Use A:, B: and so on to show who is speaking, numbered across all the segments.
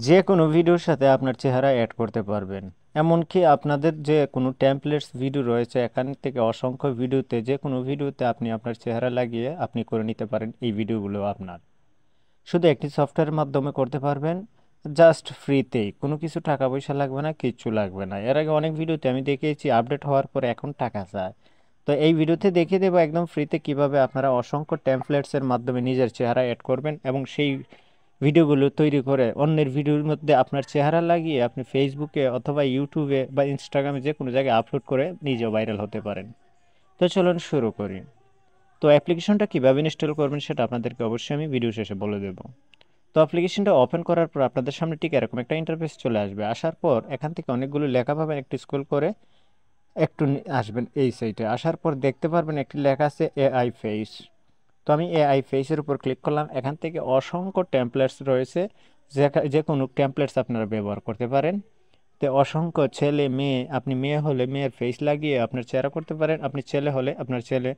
A: যে কোনো ভিডিওর সাথে আপনার চেহারা অ্যাড করতে পারবেন। এমনকি আপনাদের যে কোনো টেমপ্লেটস ভিডিও রয়েছে এখান থেকে অসংখ্য ভিডিওতে যে কোনো ভিডিওতে আপনি আপনার চেহারা লাগিয়ে আপনি করে নিতে পারেন এই ভিডিওগুলো আপনার। শুধু একটি সফটওয়্যারের মাধ্যমে করতে পারবেন, জাস্ট ফ্রিতেই। কোনো কিছু টাকা পয়সা লাগবে না, কিচ্ছু লাগবে না। এর আগে অনেক ভিডিওতে আমি দেখিয়েছি আপডেট হওয়ার পরে এখন টাকা চায়। তো এই ভিডিওতে দেখিয়ে দেবো একদম ফ্রিতে কিভাবে আপনারা অসংখ্য টেমপ্লেটসের মাধ্যমে নিজের চেহারা অ্যাড করবেন এবং সেই ভিডিওগুলো তৈরি করে অন্যের ভিডিওর মধ্যে আপনার চেহারা লাগিয়ে আপনি ফেসবুকে অথবা ইউটিউবে বা ইনস্টাগ্রামে যে কোনো জায়গায় আপলোড করে নিজেও ভাইরাল হতে পারেন। তো চলুন শুরু করি। তো অ্যাপ্লিকেশনটা কীভাবে ইনস্টল করবেন সেটা আপনাদেরকে অবশ্যই আমি ভিডিও শেষে বলে দেবো। তো অ্যাপ্লিকেশনটা ওপেন করার পর আপনাদের সামনে ঠিক এরকম একটা ইন্টারফেস চলে আসবে। আসার পর এখান থেকে অনেকগুলো লেখা পাবেন, একটু স্ক্রল করে একটু আসবেন এই সাইটে। আসার পর দেখতে পারবেন একটি লেখা আছে এআই ফেস। তো আমি এআই ফেসের উপর ক্লিক করলাম। এখান থেকে অসংখ্য টেমপ্লেটস রয়েছে, যে কোনো টেমপ্লেটস আপনারা ব্যবহার করতে পারেন। তো অসংখ্য ছেলে মেয়ে, আপনি মেয়ে হলে মেয়ের ফেস লাগিয়ে আপনার চেহারা করতে পারেন, আপনি ছেলে হলে আপনার ছেলে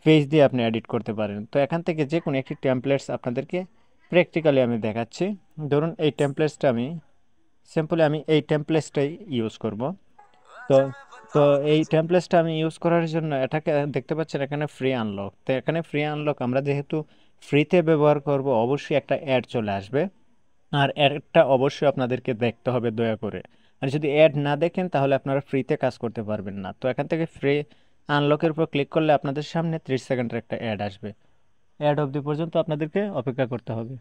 A: ফেস দিয়ে আপনি এডিট করতে পারেন। তো এখান থেকে যে কোনো একটি টেমপ্লেটস আপনাদেরকে প্র্যাকটিক্যালি আমি দেখাচ্ছি। ধরুন এই টেমপ্লেটসটা আমি এই টেমপ্লেটসটাই ইউজ করব। তো তো এই টেমপ্লেটসটা আমি ইউজ করার জন্য এটাকে দেখতে পাচ্ছেন এখানে ফ্রি আনলক। তো এখানে ফ্রি আনলক আমরা যেহেতু ফ্রিতে ব্যবহার করব, অবশ্যই একটা অ্যাড চলে আসবে। আর অ্যাডটা অবশ্যই আপনাদেরকে দেখতে হবে দয়া করে। আর যদি অ্যাড না দেখেন তাহলে আপনারা ফ্রিতে কাজ করতে পারবেন না। তো এখান থেকে ফ্রি আনলকের উপর ক্লিক করলে আপনাদের সামনে 30 সেকেন্ডের একটা অ্যাড আসবে। অ্যাড অবধি পর্যন্ত আপনাদেরকে অপেক্ষা করতে হবে।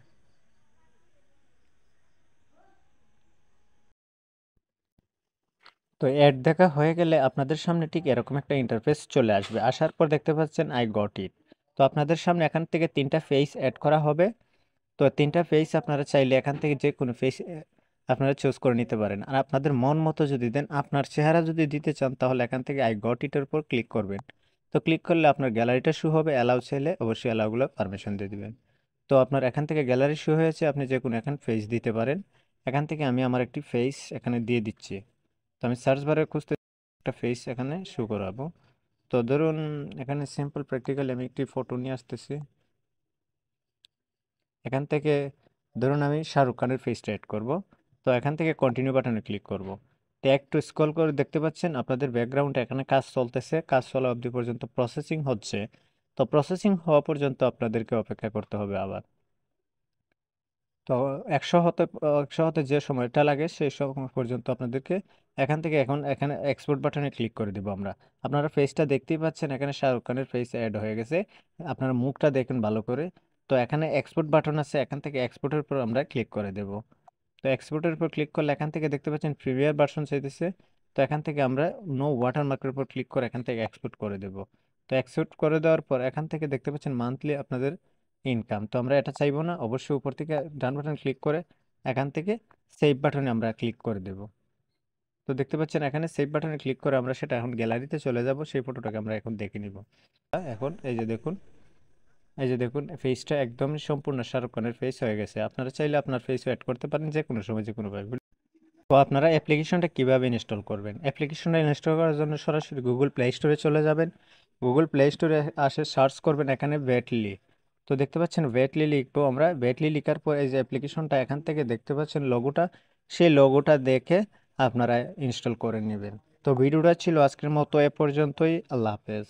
A: তো অ্যাড দেখা হয়ে গেলে আপনাদের সামনে ঠিক এরকম একটা ইন্টারফেস চলে আসবে। আসার পর দেখতে পাচ্ছেন আই গট ইট। তো আপনাদের সামনে এখান থেকে 3টা ফেস অ্যাড করা হবে। তো 3টা ফেস আপনারা চাইলে এখান থেকে যে কোনো ফেস আপনারা চুজ করে নিতে পারেন। আর আপনাদের মন মতো যদি দেন, আপনার চেহারা যদি দিতে চান তাহলে এখান থেকে আই গট ইটের উপর ক্লিক করবেন। তো ক্লিক করলে আপনার গ্যালারিটা শো হবে। অ্যালাউ চাইলে অবশ্যই অ্যালাউগুলো পারমিশন দিয়ে দিবেন। তো আপনার এখান থেকে গ্যালারি শো হয়েছে, আপনি যে কোনো এখন ফেস দিতে পারেন। এখান থেকে আমি আমার একটি ফেস এখানে দিয়ে দিচ্ছি। তো আমি সার্চ বারে খুঁজতে একটা ফেস এখানে শো করাবো। তো ধরুন এখানে সিম্পল প্র্যাকটিক্যালি আমি একটি ফটো নিয়ে আসতেছি। এখান থেকে ধরুন আমি শাহরুখ খানের ফেসটা অ্যাড করব। তো এখান থেকে কন্টিনিউ বাটনে ক্লিক করব। তো একটু স্ক্রল করে দেখতে পাচ্ছেন আপনাদের ব্যাকগ্রাউন্ডে এখানে কাজ চলতেছে। কাজ চলা অবধি পর্যন্ত প্রসেসিং হচ্ছে। তো প্রসেসিং হওয়া পর্যন্ত আপনাদেরকে অপেক্ষা করতে হবে আবার। তো 100 হতে যে সময়টা লাগে সেই সময় পর্যন্ত আপনাদেরকে এখান থেকে এখন এখানে এক্সপোর্ট বাটনে ক্লিক করে দিব আমরা। আপনারা ফেসটা দেখতেই পাচ্ছেন এখানে শাহরুখ খানের ফেস অ্যাড হয়ে গেছে। আপনারা মুখটা দেখেন ভালো করে। তো এখানে এক্সপোর্ট বাটন আছে, এখান থেকে এক্সপোর্টের উপর আমরা ক্লিক করে দেব। তো এক্সপোর্টের উপর ক্লিক করলে এখান থেকে দেখতে পাচ্ছেন প্রিমিয়ার ভার্সন চাইতেছে। তো এখান থেকে আমরা নো ওয়াটারমার্কের উপর ক্লিক করে এখান থেকে এক্সপোর্ট করে দেব। তো এক্সপোর্ট করে দেওয়ার পর এখান থেকে দেখতে পাচ্ছেন মান্থলি আপনাদের ইনকাম। তো আমরা এটা চাইবো না, অবশ্যই উপর থেকে ডান বাটন ক্লিক করে এখান থেকে সেভ বাটনে আমরা ক্লিক করে দেব। তো দেখতে পাচ্ছেন এখানে সেভ বাটনে ক্লিক করে আমরা সেটা এখন গ্যালারিতে চলে যাব, সেই ফটোটাকে আমরা এখন দেখে নিব। এখন এই যে দেখুন ফেসটা একদম সম্পূর্ণ শাহরুখ খানের ফেস হয়ে গেছে। আপনারা চাইলে আপনার ফেসও অ্যাড করতে পারেন যে কোনো সময় যে কোনো ভাবে। তো আপনারা অ্যাপ্লিকেশনটা কিভাবে ইনস্টল করবেন? অ্যাপ্লিকেশনটা ইনস্টল করার জন্য সরাসরি গুগল প্লে স্টোরে চলে যাবেন। গুগল প্লে স্টোরে আসে সার্চ করবেন এখানে ভেটলি। তো দেখতে পাচ্ছেন ভেটলি লিখবো আমরা। ভেটলি লিখার পর এই যে অ্যাপ্লিকেশনটা এখান থেকে দেখতে পাচ্ছেন লোগোটা, সেই লোগোটা দেখে আপনারা ইনস্টল করে নেবেন। তো ভিডিওটা ছিল আজকের মতো এ পর্যন্তই। আল্লাহ হাফেজ।